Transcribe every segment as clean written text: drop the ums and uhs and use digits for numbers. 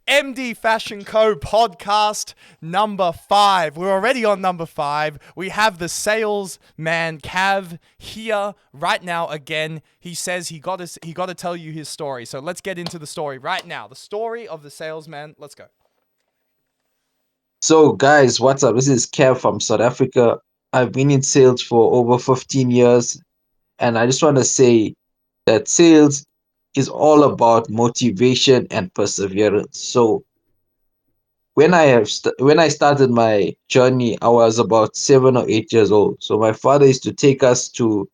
MDfashionco podcast number 5. We're already on number 5. We have the salesman Cav here right now again. He says he got to tell you his story. So let's get into the story right now. The story of the salesman. Let's go. So, guys, what's up? This is Kev from South Africa. I've been in sales for over 15 years, and I just want to say that sales is all about motivation and perseverance. So, when I started my journey, I was about 7 or 8 years old. So, my father used to take us to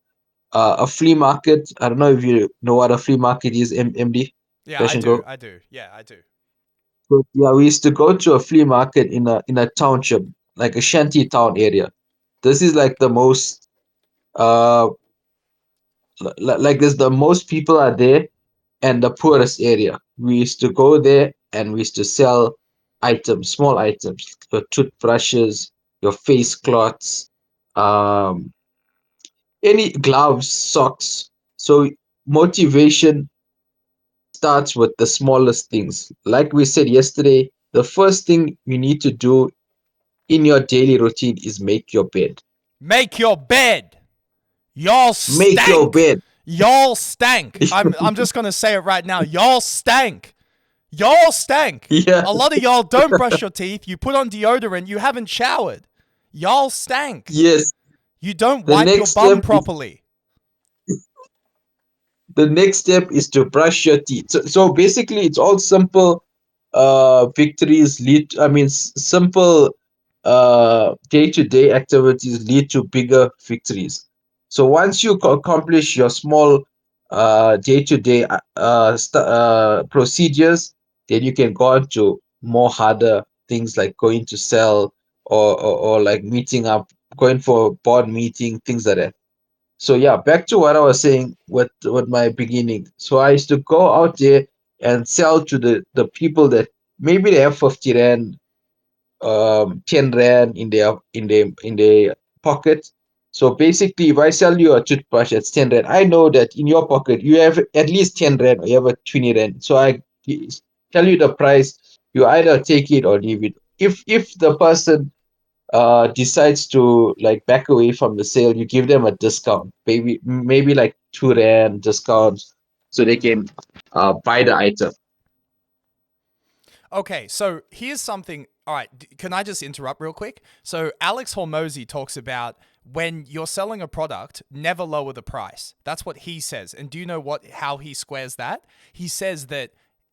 a flea market. I don't know if you know what a flea market is, MD, Yeah, I Fashion do. Go. I do. Yeah, I do. So, yeah, we used to go to a flea market in a township, like a shanty town area. This is like the most uh like there's the most people are there and the poorest area. We used to go there and we used to sell items, small items, your toothbrushes, your face cloths, um any gloves, socks. So motivation starts with the smallest things. Like we said yesterday, the first thing you need to do in your daily routine is make your bed. Make your bed. Y'all Make your stank. bed. Y'all stank. I'm just going to say it right now. Y'all stank. Y'all stank. Yeah. A lot of y'all don't brush your teeth. You put on deodorant. You haven't showered. Y'all stank. Yes. You don't The wipe your next bum step is properly. the next step is to brush your teeth. So basically, it's all simple victories lead. I mean, simple day-to-day activities lead to bigger victories. So once you accomplish your small day-to-day procedures, then you can go on to more harder things like going to sell or like meeting up, going for a board meeting, things like that. So yeah, back to what I was saying with my beginning. So I used to go out there and sell to the people that maybe they have 50 rand, 10 rand in their pocket. So basically, if I sell you a toothbrush that's 10 rand, I know that in your pocket you have at least 10 rand or you have a 20 rand. So I tell you the price. You either take it or leave it. If the person decides to like back away from the sale, you give them a discount, maybe like 2 rand discounts, so they can buy the item. Okay, so here's something. All right, can I just interrupt real quick? So Alex Hormozy talks about when you're selling a product, never lower the price. That's what he says. And do you know how he squares that? He says that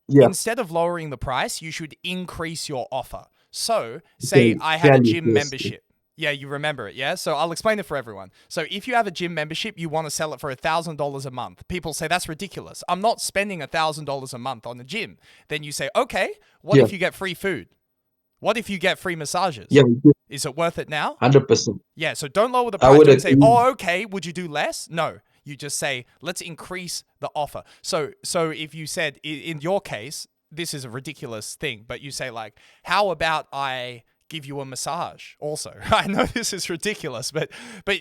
Yeah, instead of lowering the price, you should increase your offer. So, say okay, I had a value gym first. membership. Yeah, you remember it, yeah? So I'll explain it for everyone. So if you have a gym membership, you want to sell it for $1,000 a month. People say that's ridiculous. I'm not spending $1,000 a month on the gym. Then you say, okay, what Yeah, if you get free food? What if you get free massages? yeah, Is it worth it now? 100%. Yeah, so don't lower the I price. would Don't say, agree. "Oh, okay, would you do less?" No. You just say, "Let's increase the offer." So if you said in your case, this is a ridiculous thing, but you say like, "How about I give you a massage also?" I know this is ridiculous, but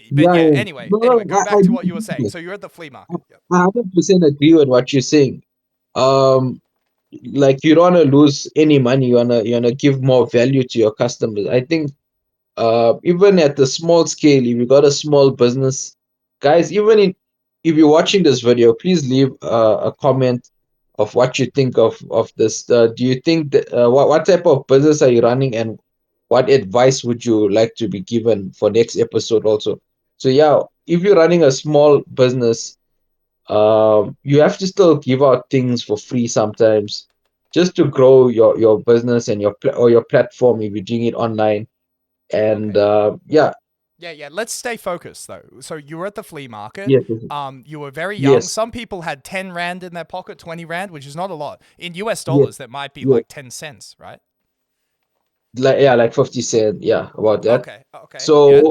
Yeah, yeah, yeah. anyway, No, anyway, no, go I back to do what you were agree saying. with So you're at the flea that. market. Yep. I 100% agree with what you're saying. Um, like you don't want to lose any money. You wanna give more value to your customers. I think even at the small scale, if you got a small business, guys, if you're watching this video, please leave a comment of what you think of this. Do you think that what type of business are you running, and what advice would you like to be given for next episode also? So yeah, if you're running a small business, you have to still give out things for free sometimes, just to grow your business and or your platform if you're doing it online. And Okay. yeah, Yeah, yeah. Let's stay focused though. So you were at the flea market. yes, You were very young. yes, Some people had 10 rand in their pocket, 20 rand, which is not a lot. In US yes, dollars, that might be yes. like 10 cents, right? Like yeah, like 50 cent, yeah, about that. Okay, okay, yeah.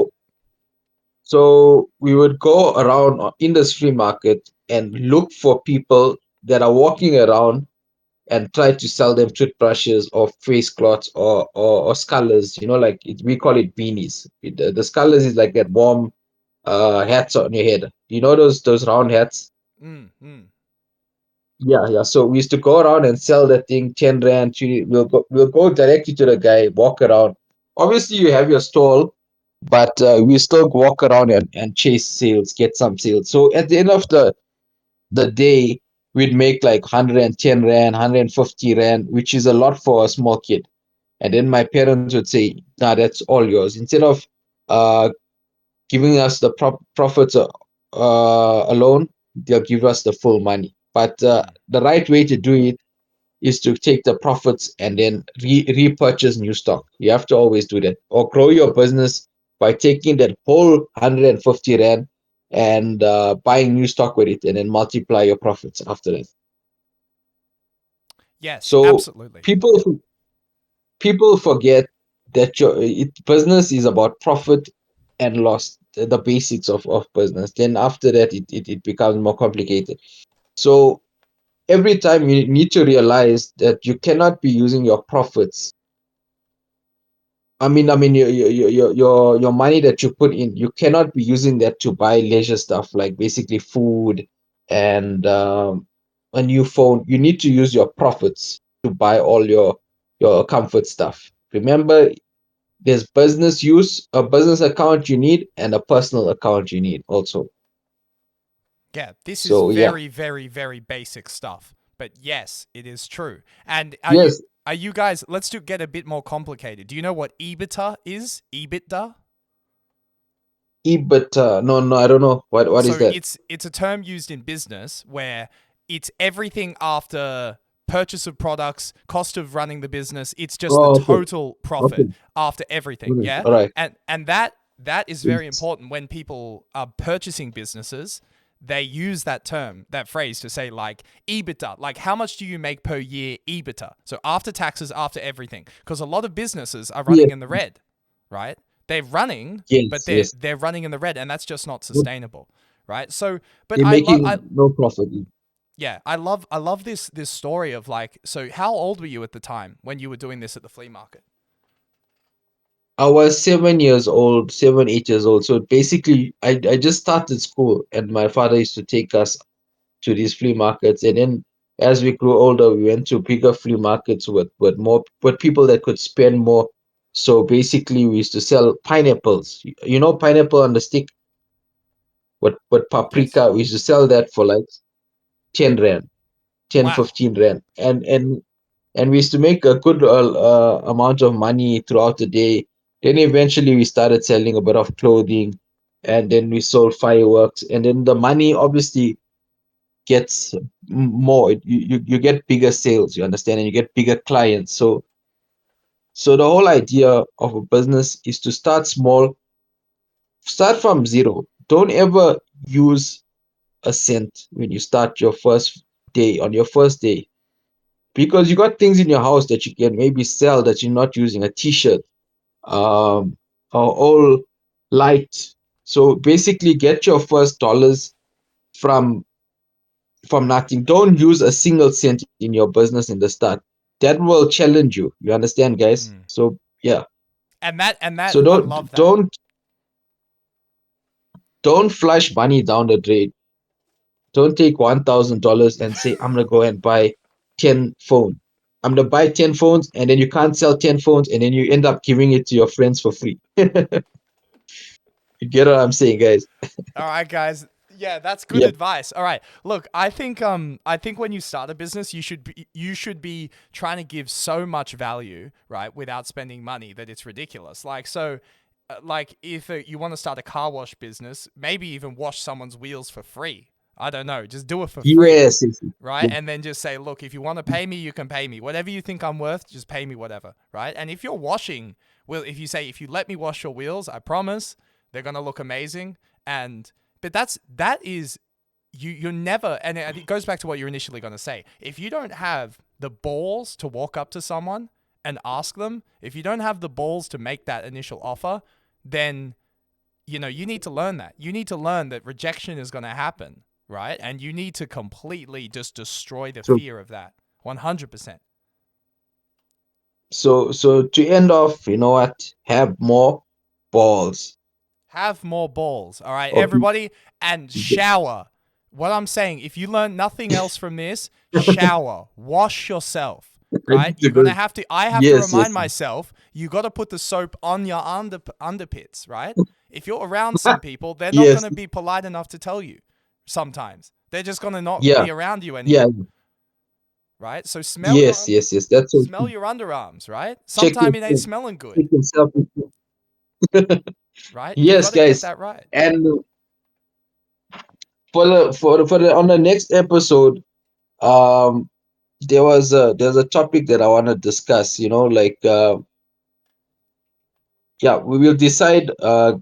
So we would go around in the free market and look for people that are walking around and try to sell them toothbrushes or face cloths or scullers. Like we call it beanies. The scullers is like that warm hats on your head. You know those round hats? Mm, mm. yeah. So we used to go around and sell that thing 10 rand. We'll go directly to the guy, walk around. Obviously, you have your stall, but we still walk around and chase sales, get some sales. So at the end of the day, we'd make like 110 rand, 150 rand, which is a lot for a small kid. And then my parents would say, "Nah, that's all yours." Instead of uh, giving us the profits alone, they'll give us the full money. But Mm. the right way to do it is to take the profits and then repurchase new stock. You have to always do that, or grow your business by taking that whole 150 rand and buying new stock with it, and then multiply your profits after that. Yes, So absolutely. people people forget that business is about profit and loss, the basics of business. Then after that, it becomes more complicated. So every time you need to realize that you cannot be using your profits. I mean, your money that you put in, you cannot be using that to buy leisure stuff like basically food and a new phone. You need to use your profits to buy all your comfort stuff. Remember, there's business use, a business account you need, and a personal account you need also. Yeah, this is So yeah, very, very, very basic stuff. But yes, it is true. And yes, are you guys? Let's do get a bit more complicated. Do you know what EBITDA is? EBITDA. but no, no, I don't know what is So that. it's a term used in business where it's everything after purchase of products, cost of running the business. It's just the Oh, okay, total profit okay, after everything. okay. Yeah, All right. and that is very Yes. important when people are purchasing businesses. They use that term, that phrase to say like EBITDA, like how much do you make per year EBITDA? So after taxes, after everything, because a lot of businesses are running Yes, in the red, right? They're running, but yes, yes. they're running in the red, and that's just not But sustainable, right? So, but they're I love, making no profit. yeah, I love this story of like, so how old were you at the time when you were doing this at the flea market? I was 7 years old, 7, 8 years old. So basically, I just started school, and my father used to take us to these flea markets. And then as we grew older, we went to bigger flea markets with people that could spend more. So basically, we used to sell pineapples. Pineapple on the stick with Yes. paprika. We used to sell that for like 10 rand, 10, Wow. 15 rand. And we used to make a good amount of money throughout the day. Then eventually we started selling a bit of clothing, and then we sold fireworks, and then the money obviously gets more. You get bigger sales, you understand, and you get bigger clients. So the whole idea of a business is to start small, start from zero. Don't ever use a cent when you start your first day, on your first day, because you got things in your house that you can maybe sell that you're not using, a t-shirt, or all light. So basically get your first dollars from nothing. Don't use a single cent in your business in the start. That will challenge you. You understand, guys? Mm. So yeah. And that So I don't love that. don't don't flush money down the drain. Don't take $1,000 and say, I'm gonna go and buy 10 phones. I'm gonna buy 10 phones, and then you can't sell 10 phones, and then you end up giving it to your friends for free. You get what I'm saying, guys? All right, guys. Yeah, that's good Yeah. advice. All right. Look, I think when you start a business, you should be trying to give so much value, right, without spending money that it's ridiculous. Like so like if you want to start a car wash business, maybe even wash someone's wheels for free. I don't know, just do it for free, Yes, yes, yes. right? Yeah. And then just say, look, if you want to pay me, you can pay me. Whatever you think I'm worth, just pay me whatever, right? And if you're washing, well, if you say, if you let me wash your wheels, I promise they're gonna look amazing. And but that is you're never, and it goes back to what you're initially gonna say. If you don't have the balls to walk up to someone and ask them, if you don't have the balls to make that initial offer, then you need to learn that. You need to learn that rejection is going to happen, right? And you need to completely just destroy the So fear of that. 100%. so to end off, you know what? Have more balls. Have more balls, all right, Or everybody, and shower. What I'm saying, if you learn nothing else from this, shower, wash yourself, I right? You're gonna disagree. have to. I have to Yes, remind yes, myself. You got to put the soap on your underpits, right? If you're around some people, they're not yes, gonna be polite enough to tell you. Sometimes they're just gonna not yeah, be around you yeah, anymore, right? So yes, yes, yes. That's so smell true. your underarms, right? Check Sometime it ain't yourself. smelling Check good, yourself. right? You Yes, got to get guys. that right. And for the on the next episode, um, there's a topic that I want to discuss. Like yeah, we will decide All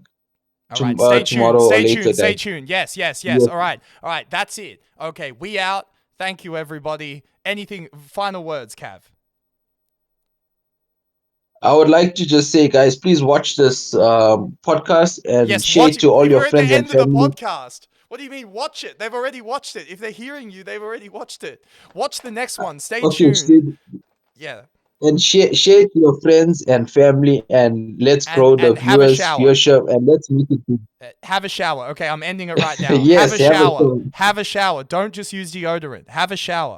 right, stay tuned. tomorrow or Stay later, tuned. Stay guys. tuned. Yes, yes, yes. Yes. All right. All right, that's it. Okay, we out. Thank you everybody. Anything final words, Cav? I would like to just say, guys, please watch this podcast and Yes, share watch it it. to all your We're at the friends and end of the family. podcast. What do you mean watch it? They've already watched it. If they're hearing you, they've already watched it. Watch the next one. Stay Okay, tuned. Yeah. and share it to your friends and family, and let's grow the And have a viewers shower. viewership, and let's make it big. Have a shower. Okay, I'm ending it right now. Have Yes, a have a shower. show. Have a shower. Don't just use deodorant. Have a shower.